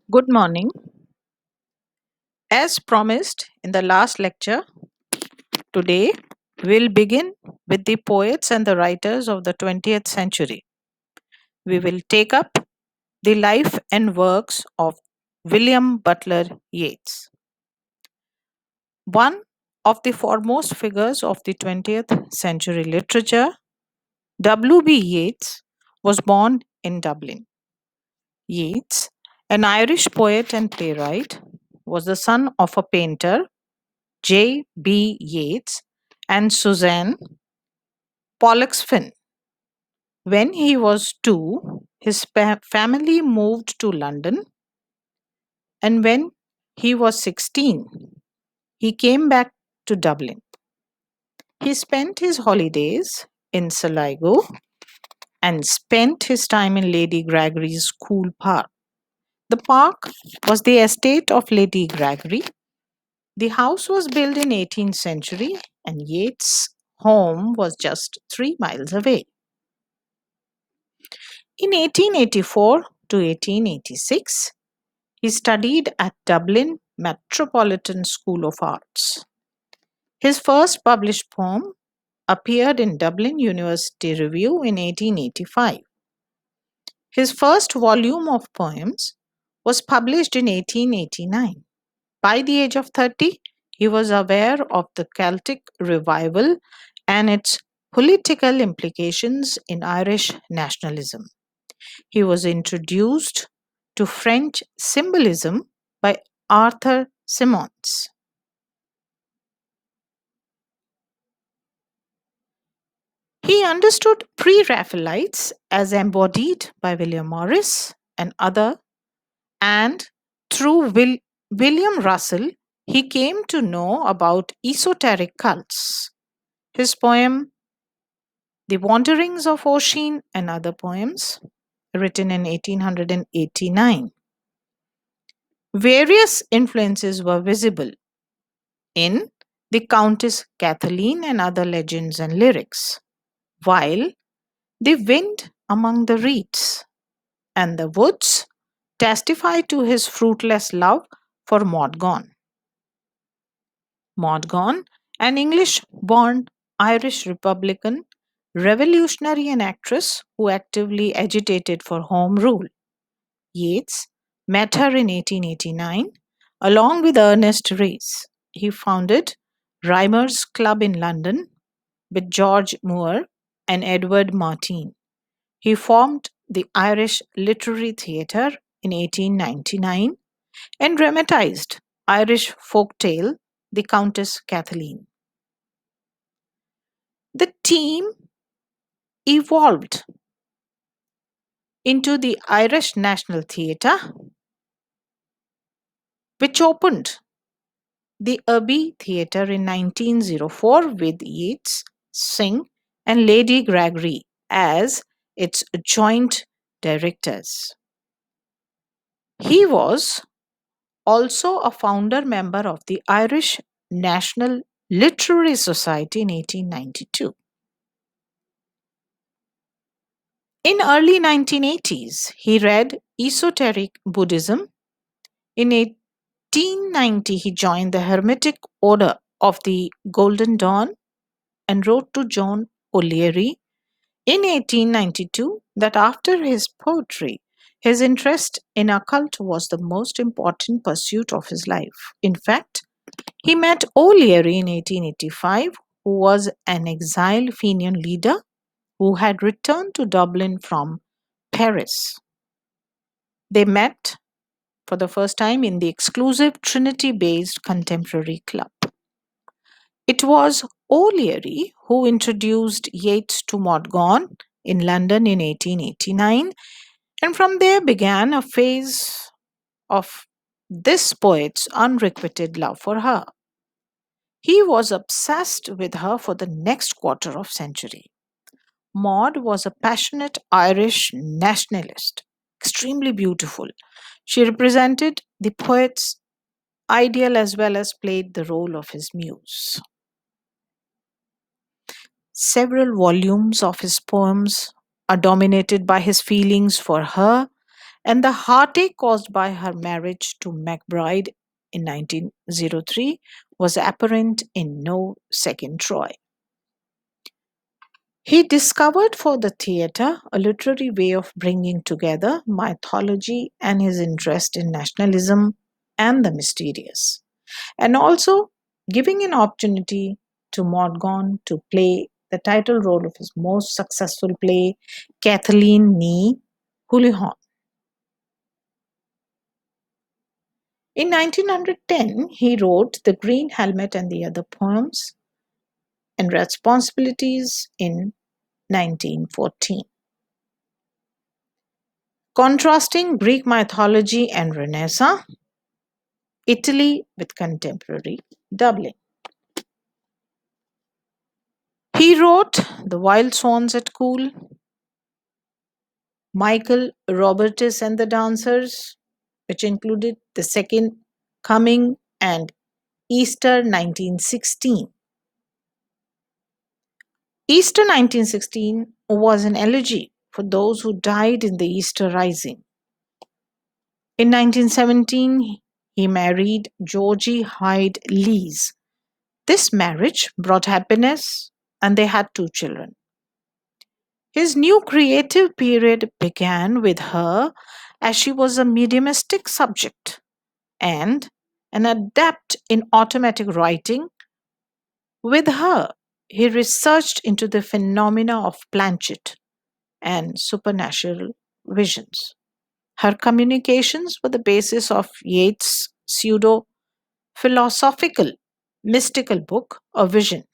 Good morning. As promised in the last lecture, today we'll begin with the poets and the writers of the 20th century. We will take up the life and works of William Butler Yeats, one of the foremost figures of the 20th century literature. W. B. Yeats was born in Dublin. Yeats, an Irish poet and playwright, was the son of a painter, J. B. Yeats, and Suzanne Pollock's Finn. When he was two, his family moved to London, and when he was 16, he came back to Dublin. He spent his holidays in Sligo and spent his time in Lady Gregory's school park. The park was the estate of Lady Gregory. The house was built in 18th century and Yeats' home was just 3 miles away. In 1884 to 1886, he studied at Dublin Metropolitan School of Arts. His first published poem appeared in Dublin University Review in 1885. His first volume of poems was published in 1889. By the age of 30, he was aware of the Celtic revival and its political implications in Irish nationalism. He was introduced to French symbolism by Arthur Symons. He understood Pre Raphaelites as embodied by William Morris and other, and through William Russell, he came to know about esoteric cults. His poem, The Wanderings of Oisin, and other poems, written in 1889. Various influences were visible in the Countess Kathleen and other legends and lyrics, while the wind among the reeds and the woods testify to his fruitless love for Modgon. Modgon, an English born Irish Republican, revolutionary, and actress who actively agitated for Home Rule. Yeats met her in 1889 along with Ernest Rhys. He founded Rhymers Club in London with George Moore and Edward Martyn. He formed the Irish Literary Theatre in 1899 and dramatized Irish folk tale The Countess Kathleen. The team evolved into the Irish National Theatre, which opened the Abbey Theatre in 1904 with Yeats, Synge, and Lady Gregory as its joint directors. He was also a founder member of the Irish National Literary Society in 1892. In early 1980s, he read esoteric Buddhism. In 1890, he joined the Hermetic Order of the Golden Dawn and wrote to John O'Leary in 1892 that after his poetry, his interest in occult was the most important pursuit of his life. In fact, he met O'Leary in 1885, who was an exiled Fenian leader who had returned to Dublin from Paris. They met for the first time in the exclusive Trinity based Contemporary Club. It was O'Leary who introduced Yeats to Modgon in London in 1889, and from there began a phase of this poet's unrequited love for her. He was obsessed with her for the next quarter of century. Maud was a passionate Irish nationalist, extremely beautiful. She represented the poet's ideal as well as played the role of his muse. Several volumes of his poems are dominated by his feelings for her and the heartache caused by her marriage to MacBride in 1903 was apparent in No Second Troy. He discovered for the theatre a literary way of bringing together mythology and his interest in nationalism and the mysterious, and also giving an opportunity to Morgan to play the title role of his most successful play, Kathleen Nee Houlihan. In 1910, he wrote The Green Helmet and the Other Poems and Responsibilities in 1914. Contrasting Greek mythology and Renaissance, Italy with contemporary Dublin. He wrote The Wild Swans at Cool, Michael Robertus and the Dancers, which included The Second Coming and Easter 1916. Easter 1916 was an elegy for those who died in the Easter Rising. In 1917, he married Georgie Hyde Lees. This marriage brought happiness, and they had two children. His new creative period began with her as she was a mediumistic subject and an adept in automatic writing. With her, he researched into the phenomena of planchet and supernatural visions. Her communications were the basis of Yeats' pseudo philosophical mystical book, A Vision.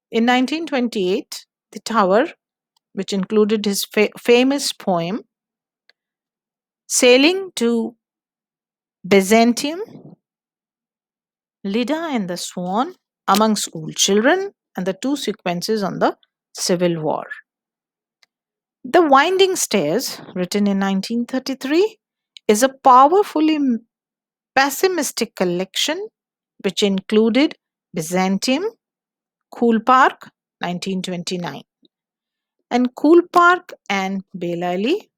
In 1928, The Tower, which included his famous poem, Sailing to Byzantium, Leda and the Swan, Among School Children, and the two sequences on the Civil War. The Winding Stairs, written in 1933, is a powerfully pessimistic collection which included Byzantium, Cool Park, 1929, and Cool Park and Bellally.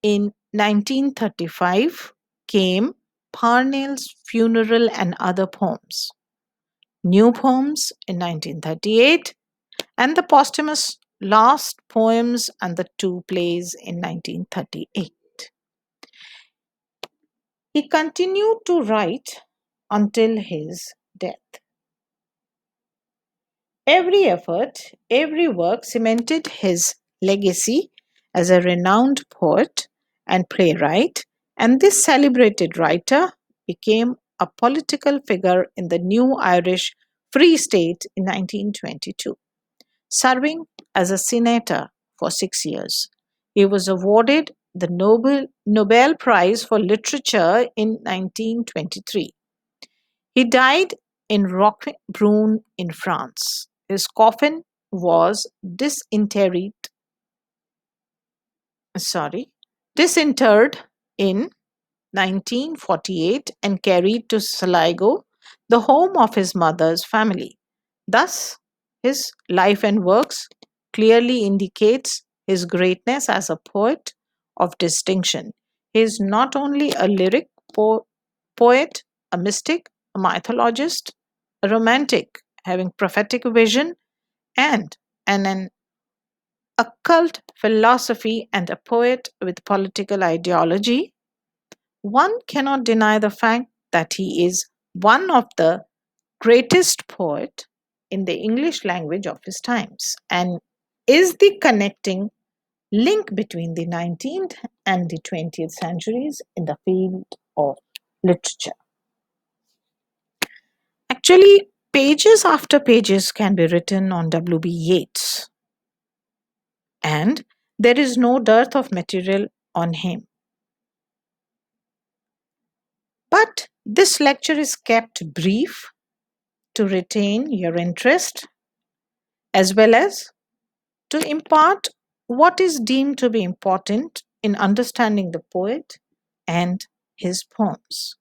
In 1935 came Parnell's Funeral and Other Poems, New Poems in 1938, and the posthumous Last Poems and the Two Plays in 1938. He continued to write until his death. Every effort, every work cemented his legacy as a renowned poet and playwright, and this celebrated writer became a political figure in the new Irish Free State in 1922, serving as a senator for 6 years. He was awarded the Nobel Prize for Literature in 1923. He died in Roquebrune in France. His coffin was sorry, disinterred in 1948 and carried to Sligo, the home of his mother's family. Thus, his life and works clearly indicates his greatness as a poet of distinction. He is not only a lyric poet, a mystic, a mythologist, a romantic, having prophetic vision, and an occult philosophy, and a poet with political ideology. One cannot deny the fact that he is one of the greatest poet in the English language of his times and is the connecting link between the 19th and the 20th centuries in the field of literature. Actually, pages after pages can be written on W B Yeats, and there is no dearth of material on him. But this lecture is kept brief to retain your interest as well as to impart what is deemed to be important in understanding the poet and his poems.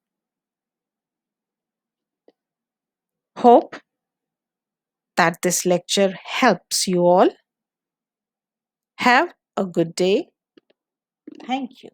Hope that this lecture helps you all. Have a good day. Thank you.